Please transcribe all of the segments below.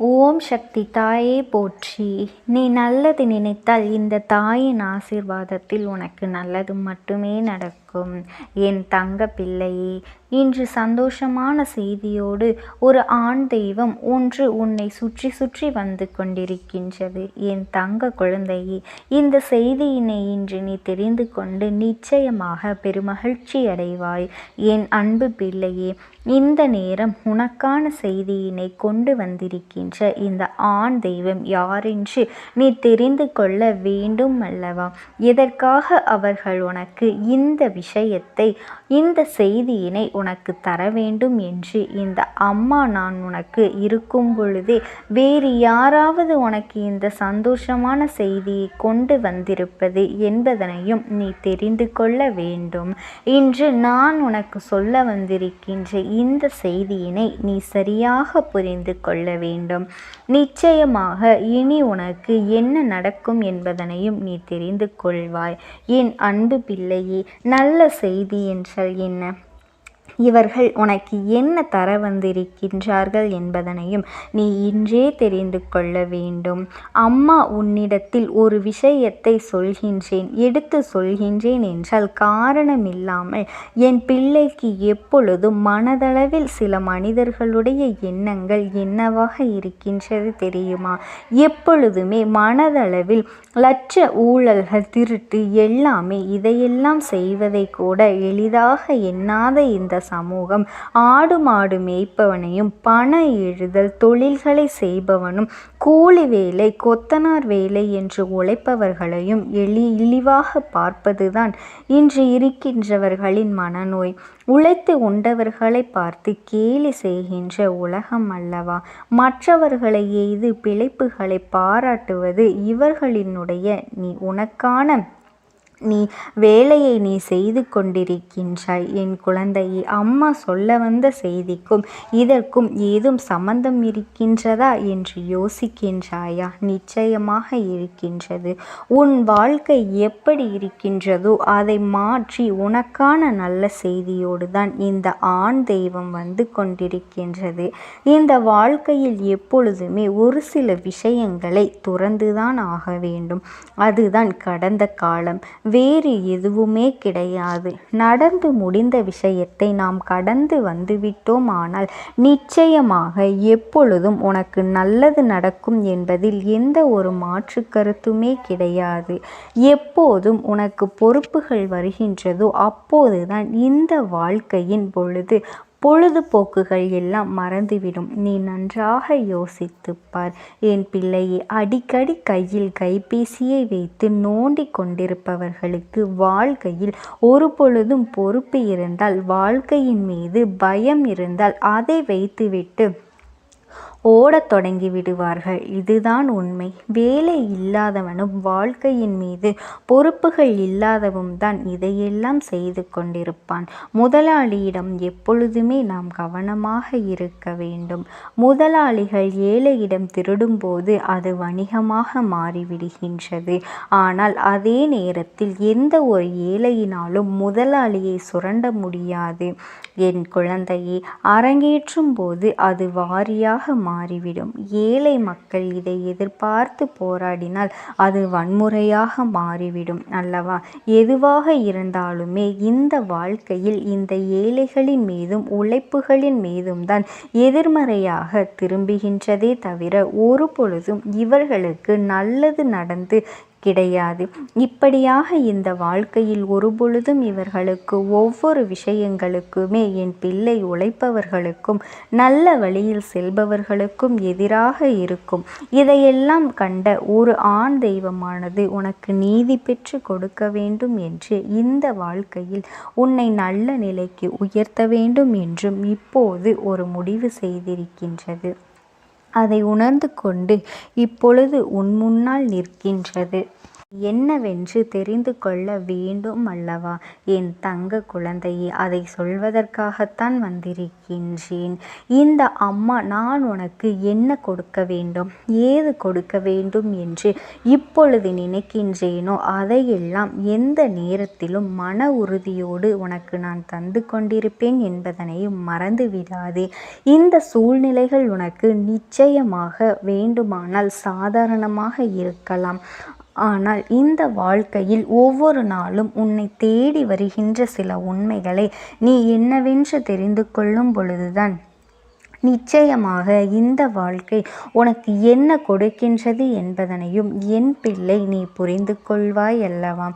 ஓம் சக்தி தாயே போற்றி. நீ நல்லது நினைத்தால் இந்த தாயின் ஆசீர்வாதத்தில் உனக்கு நல்லது மட்டுமே நடக்கும். என் தங்க பிள்ளையே, இன்று சந்தோஷமான செய்தியோடு ஒரு ஆண் தெய்வம் ஒன்று உன்னை சுற்றி சுற்றி வந்து கொண்டிருக்கின்றது. என் தங்க குழந்தையே, இந்த செய்தியினை இன்று நீ தெரிந்து கொண்டு நிச்சயமாக பெருமகிழ்ச்சி அடைவாய். என் அன்பு பிள்ளையே, இந்த நேரம் உனக்கான செய்தியினை கொண்டு வந்திருக்கின்ற இந்த ஆண் தெய்வம் யாரென்று நீ தெரிந்து கொள்ள வேண்டும் அல்லவா? எதற்காக அவர்கள் உனக்கு இந்த விஷயத்தை, இந்த செய்தியினை உனக்கு தர வேண்டும் என்று இந்த அம்மா நான் உனக்கு இருக்கும் பொழுதே வேறு யாராவது உனக்கு இந்த சந்தோஷமான செய்தியை கொண்டு வந்திருப்பது என்பதனையும் நீ தெரிந்து கொள்ள வேண்டும். இன்று நான் உனக்கு சொல்ல வந்திருக்கின்ற இந்த செய்தியினை நீ சரியாக புரிந்து கொள்ள வேண்டும். நிச்சயமாக இனி உனக்கு என்ன நடக்கும் என்பதனையும் நீ தெரிந்து கொள்வாய். என் அன்பு பிள்ளையே, நல்ல செய்தி என்றால் என்ன? இவர்கள் உனக்கு என்ன தர வந்திருக்கின்றார்கள் என்பதனையும் நீ இன்றே தெரிந்து கொள்ள வேண்டும். அம்மா உன்னிடத்தில் ஒரு விஷயத்தை சொல்கின்றேன், எடுத்து சொல்கின்றேன் என்றால் காரணமில்லாமல் என் பிள்ளைக்கு எப்பொழுதும் மனதளவில் சில மனிதர்களுடைய எண்ணங்கள் என்னவாக இருக்கின்றது தெரியுமா? எப்பொழுதுமே மனதளவில் லட்ச ஊழல்கள், திருட்டு எல்லாமே, இதையெல்லாம் செய்வதை கூட எளிதாக எண்ணாத இந்த சமூகம் ஆடு மாடு மேய்ப்பவனையும், பண எழுதல் தொழில்களை செய்பவனும், கூலி வேலை, கொத்தனார் வேலை என்று உழைப்பவர்களையும் இழிவாக பார்ப்பதுதான் இன்று இருக்கின்றவர்களின் மனநோய். உழைத்து உண்டவர்களை பார்த்து கேலி செய்கின்ற உலகம் அல்லவா? மற்றவர்களை எய்து பிழைப்புகளை பாராட்டுவது இவர்களினுடைய உனக்கான வேலையை நீ செய்து கொண்டிருக்கின்றாய். என் குழந்தையை, அம்மா சொல்ல வந்த செய்திக்கும் இதற்கும் ஏதும் சம்பந்தம் இருக்கின்றதா என்று யோசிக்கின்றாயா? நிச்சயமாக இருக்கின்றது. உன் வாழ்க்கை எப்படி இருக்கின்றதோ அதை மாற்றி உனக்கான நல்ல செய்தியோடு தான் இந்த ஆண் தெய்வம் வந்து கொண்டிருக்கின்றது. இந்த வாழ்க்கையில் எப்பொழுதுமே ஒரு சில விஷயங்களை துறந்துதான் ஆக வேண்டும். அதுதான் கடந்த காலம், வேறு எதுவுமே கிடையாது. நடந்து முடிந்த விஷயத்தை நாம் கடந்து வந்துவிட்டோம். ஆனால் நிச்சயமாக எப்பொழுதும் உனக்கு நல்லது நடக்கும் என்பதில் எந்த ஒரு மாற்று கருத்துமே கிடையாது. எப்போதும் உனக்கு பொறுப்புகள் வருகின்றதோ அப்போதுதான் இந்த வாழ்க்கையின் பொழுதுபோக்குகள் எல்லாம் மறந்துவிடும். நீ நன்றாக யோசித்துப்பார் என் பிள்ளையை. அடிக்கடி கையில் கைபேசியை வைத்து நோண்டி கொண்டிருப்பவர்களுக்கு வாழ்க்கையில் ஒரு பொழுதும் பொறுப்பு இருந்தால், வாழ்க்கையின் மீது பயம் இருந்தால் அதை வைத்துவிட்டு ஓடத் தொடங்கி விடுவார்கள். இதுதான் உண்மை. வேலை இல்லாதவனும் வாழ்க்கையின் மீது பொறுப்புகள் இல்லாதவும் தான் இதையெல்லாம் செய்து கொண்டிருப்பான். முதலாளியிடம் எப்பொழுதுமே நாம் கவனமாக இருக்க வேண்டும். முதலாளிகள் ஏழையிடம் திருடும்போது அது வணிகமாக மாறிவிடுகின்றது. ஆனால் அதே நேரத்தில் எந்த ஒரு ஏழையினாலும் முதலாளியை சுரண்ட முடியாது. என் குழந்தையை, அரங்கேற்றும் போது அது வாரியாக மாறிவிடும். ஏழை மக்கள் இதை எதிர்பார்த்து போராடினால் அது வன்முறையாக மாறிவிடும் அல்லவா? எதுவாக இருந்தாலுமே இந்த வாழ்க்கையில் இந்த ஏழைகளின் மீதும் உழைப்புகளின் மீதும் தான் எதிர்மறையாக திரும்புகின்றதே தவிர ஒரு பொழுதும் இவர்களுக்கு நல்லது நடந்து கிடையாது. இப்படியாக இந்த வாழ்க்கையில் ஒரு பொழுதும் இவர்களுக்கு ஒவ்வொரு விஷயங்களுக்குமே என் பிள்ளை உழைப்பவர்களுக்கும் நல்ல வழியில் செல்பவர்களுக்கும் எதிராக இருக்கும். இதையெல்லாம் கண்ட ஒரு ஆண் தெய்வமானது உனக்கு நீதி பெற்று கொடுக்க வேண்டும் என்று, இந்த வாழ்க்கையில் உன்னை நல்ல நிலைக்கு உயர்த்த வேண்டும் என்றும் இப்போது ஒரு முடிவு செய்திருக்கின்றது. அதை உணர்ந்து கொண்டு இப்பொழுது உன் முன்னால் நிற்கின்றது. என்னவென்று தெரிந்து கொள்ள வேண்டும் அல்லவா? என் தங்க குழந்தையே, அதை சொல்வதற்காகத்தான் வந்திருக்கின்றேன். இந்த அம்மா நான் உனக்கு என்ன கொடுக்க வேண்டும், ஏது கொடுக்க வேண்டும் என்று இப்பொழுது நினைக்கின்றேனோ அதையெல்லாம் எந்த நேரத்திலும் மன உறுதியோடு உனக்கு நான் தந்து கொண்டிருப்பேன் என்பதனையும் மறந்து விடாதே. இந்த சூழ்நிலைகள் உனக்கு நிச்சயமாக வேண்டுமானால் சாதாரணமாக இருக்கலாம். ஆனால் இந்த வாழ்க்கையில் ஒவ்வொரு நாளும் உன்னை தேடி வருகின்ற சில உண்மைகளை நீ என்னவென்று தெரிந்து கொள்ளும் பொழுதுதான் நிச்சயமாக இந்த வாழ்க்கை உனக்கு என்ன கொடுக்கின்றது என்பதனையும் என் பிள்ளை நீ புரிந்து கொள்வாய் அல்லவா?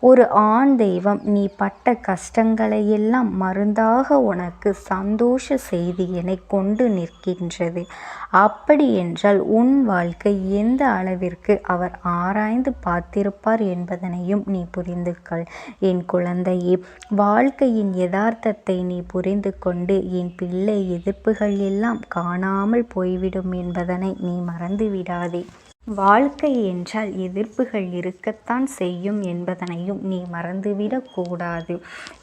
ஒரு ஆண் தெய்வம் நீ பட்ட கஷ்டங்களை எல்லாம் மருந்தாக உனக்கு சந்தோஷ செய்தியினை கொண்டு நிற்கின்றது. அப்படி என்றால் உன் வாழ்க்கை எந்த அளவிற்கு அவர் ஆராய்ந்து பார்த்திருப்பார் என்பதனையும் நீ புரிந்து கொள். என் குழந்தையே, வாழ்க்கையின் யதார்த்தத்தை நீ புரிந்து கொண்டு என் பிள்ளை எதிர்ப்புகள் எல்லாம் காணாமல் போய்விடும் என்பதனை நீ மறந்து விடாதே. வாழ்க்கை என்றால் எதிர்ப்புகள் இருக்கத்தான் செய்யும் என்பதனையும் நீ மறந்துவிடக்கூடாது.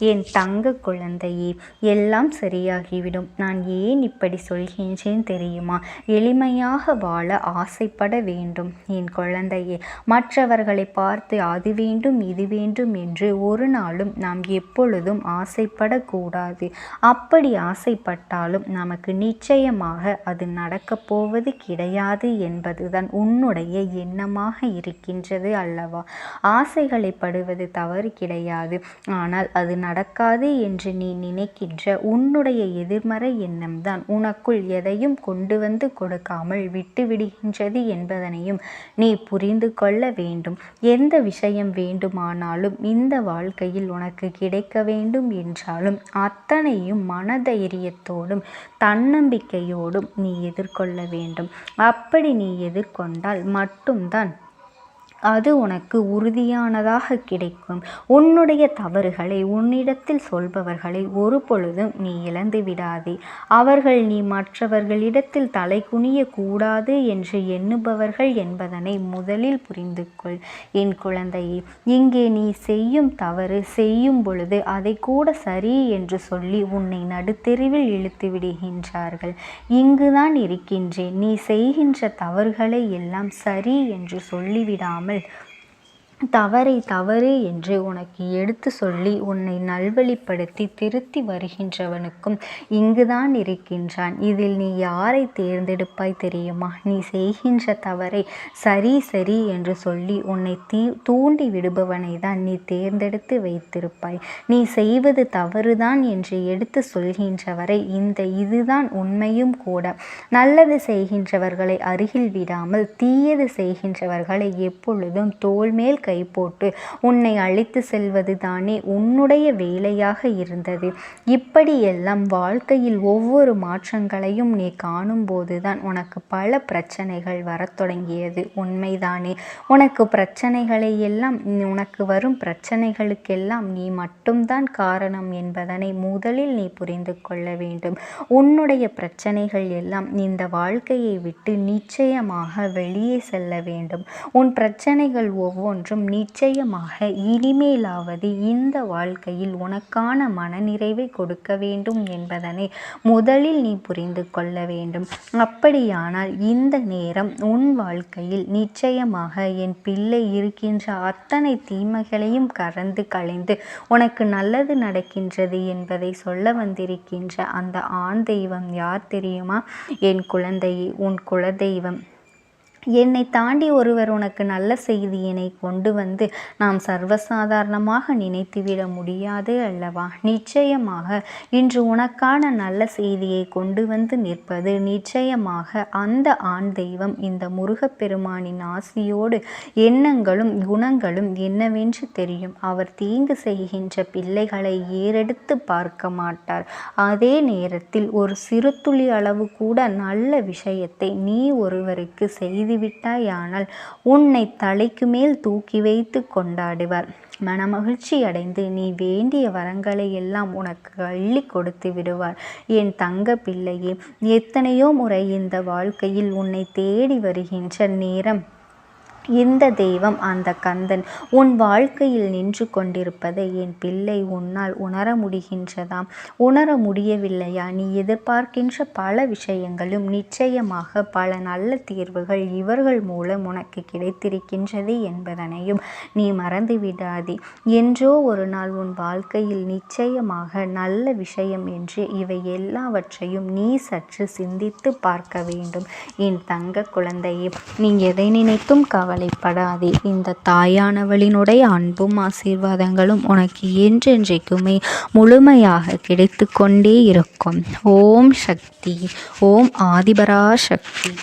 என் தங்க குழந்தையே, எல்லாம் சரியாகிவிடும். நான் ஏன் இப்படி சொல்கின்றேன் தெரியுமா? எளிமையாக வாழ ஆசைப்பட வேண்டும் என் குழந்தையே. மற்றவர்களை பார்த்து அது வேண்டும் இது வேண்டும் என்று ஒரு நாளும் நாம் எப்பொழுதும் ஆசைப்படக்கூடாது. அப்படி ஆசைப்பட்டாலும் நமக்கு நிச்சயமாக அது நடக்கப் போவது கிடையாது என்பதுதான் உன்னுடைய எண்ணமாக இருக்கின்றது அல்லவா? ஆசைகளை படுவது தவறு கிடையாது. ஆனால் அது நடக்காது என்று நீ நினைக்கின்ற உன்னுடைய எதிர்மறை எண்ணம்தான் உனக்குள் எதையும் கொண்டு வந்து கொடுக்காமல் விட்டு விடுகின்றது என்பதனையும் நீ புரிந்து கொள்ள வேண்டும். எந்த விஷயம் வேண்டுமானாலும் இந்த வாழ்க்கையில் உனக்கு கிடைக்க வேண்டும் என்றாலும் அத்தனையும் மனதைரியத்தோடும் தன்னம்பிக்கையோடும் நீ எதிர்கொள்ள வேண்டும். அப்படி நீ எதிர்கொண்டால் மட்டும்தான் அது உனக்கு உறுதியானதாக கிடைக்கும். உன்னுடைய தவறுகளை உன்னிடத்தில் சொல்பவர்களை ஒரு பொழுதும் நீ இழந்து விடாதே. அவர்கள் நீ மற்றவர்களிடத்தில் தலை குனிய கூடாது என்று எண்ணுபவர்கள் என்பதனை முதலில் புரிந்து கொள். என் குழந்தையே, இங்கே நீ செய்யும் தவறு செய்யும் பொழுது அதை கூட சரி என்று சொல்லி உன்னை நடுத்தெருவில் இழுத்து விடுகின்றார்கள். இங்குதான் இருக்கின்றேன். நீ செய்கின்ற தவறுகளை எல்லாம் சரி என்று சொல்லிவிடாமல் தவறை தவறு என்று உனக்கு எடுத்து சொல்லி உன்னை நல்வழிப்படுத்தி திருத்தி வருகின்றவனுக்கும் இங்குதான் இருக்கின்றான். இதில் நீ யாரை தேர்ந்தெடுப்பாய் தெரியுமா? நீ செய்கின்ற தவறை சரி சரி என்று சொல்லி உன்னை தூண்டி விடுபவனை தான் நீ தேர்ந்தெடுத்து வைத்திருப்பாய். நீ செய்வது தவறுதான் என்று எடுத்து சொல்கின்றவரை இதுதான் உண்மையும் கூட. நல்லது செய்கின்றவர்களை அருகில் விடாமல் தீயது செய்கின்றவர்களை எப்பொழுதும் தோள் மேல் கை போட்டு உன்னை அழைத்து செல்வது தானே உன்னுடைய வேலையாக இருந்தது. இப்படியெல்லாம் வாழ்க்கையில் ஒவ்வொரு மாற்றங்களையும் நீ காணும் போதுதான் உனக்கு பல பிரச்சனைகள் வரத் தொடங்கியது. உண்மைதானே? உனக்கு பிரச்சனைகளை எல்லாம் உனக்கு வரும் பிரச்சனைகளுக்கெல்லாம் நீ மட்டும்தான் காரணம் என்பதனை முதலில் நீ புரிந்து கொள்ள வேண்டும். உன்னுடைய பிரச்சனைகள் எல்லாம் இந்த வாழ்க்கையை விட்டு நிச்சயமாக வெளியே செல்ல வேண்டும். உன் பிரச்சனைகள் ஒவ்வொன்றும் நிச்சயமாக இனிமேலாவது இந்த வாழ்க்கையில் உனக்கான மனநிறைவை கொடுக்க வேண்டும் என்பதனை முதலில் நீ புரிந்து கொள்ள வேண்டும். அப்படியானால் இந்த நேரம் உன் வாழ்க்கையில் நிச்சயமாக என் பிள்ளை இருக்கின்ற அத்தனை தீமைகளையும் கறந்து களைந்து உனக்கு நல்லது நடக்கின்றது என்பதை சொல்ல வந்திருக்கின்ற அந்த ஆண் தெய்வம் யார் தெரியுமா? என் குழந்தையே, உன் குலதெய்வம். என்னை தாண்டி ஒருவர் உனக்கு நல்ல செய்தியினை கொண்டு வந்து நாம் சர்வசாதாரணமாக நினைத்துவிட முடியாது அல்லவா? நிச்சயமாக இன்று உனக்கான நல்ல செய்தியை கொண்டு வந்து நிற்பது நிச்சயமாக அந்த ஆண் தெய்வம் இந்த முருகப்பெருமானின் ஆசியோடு. எண்ணங்களும் குணங்களும் என்னவென்று தெரியும். அவர் தீங்கு செய்கின்ற பிள்ளைகளை ஏறெடுத்து பார்க்க மாட்டார். அதே நேரத்தில் ஒரு சிறு துளி அளவு கூட நல்ல விஷயத்தை நீ ஒருவருக்கு செய்து விட்டாயானால் உன்னை தலைக்கு மேல் தூக்கி வைத்து கொண்டாடுவார். மனமகிழ்ச்சி அடைந்து நீ வேண்டிய வரங்களை எல்லாம் உனக்கு அள்ளி கொடுத்து விடுவார். என் தங்க பிள்ளையே, எத்தனையோ முறை இந்த வாழ்க்கையில் உன்னை தேடி வருகின்ற நேரம் இந்த தெய்வம் அந்த கந்தன் உன் வாழ்க்கையில் நின்று கொண்டிருப்பதை என் பிள்ளை உன்னால் உணர முடிகின்றதா? உணர முடியவில்லையா? நீ எதிர்பார்க்கின்ற பல விஷயங்களும் நிச்சயமாக பல நல்ல தீர்வுகள் இவர்கள் மூலம் உனக்கு கிடைத்திருக்கின்றது என்பதனையும் நீ மறந்துவிடாதே. என்றோ ஒரு நாள் உன் வாழ்க்கையில் நிச்சயமாக நல்ல விஷயம் என்று இவை எல்லாவற்றையும் நீ சற்று சிந்தித்து பார்க்க வேண்டும். என் தங்க குழந்தையே, நீ எதை நினைத்தும் கவலைப்படாதே. இந்த தாயானவளினுடைய அன்பும் ஆசீர்வாதங்களும் உனக்கு என்றென்றைக்குமே முழுமையாக கிடைத்து கொண்டே இருக்கும். ஓம் சக்தி. ஓம் ஆதிபரா சக்தி.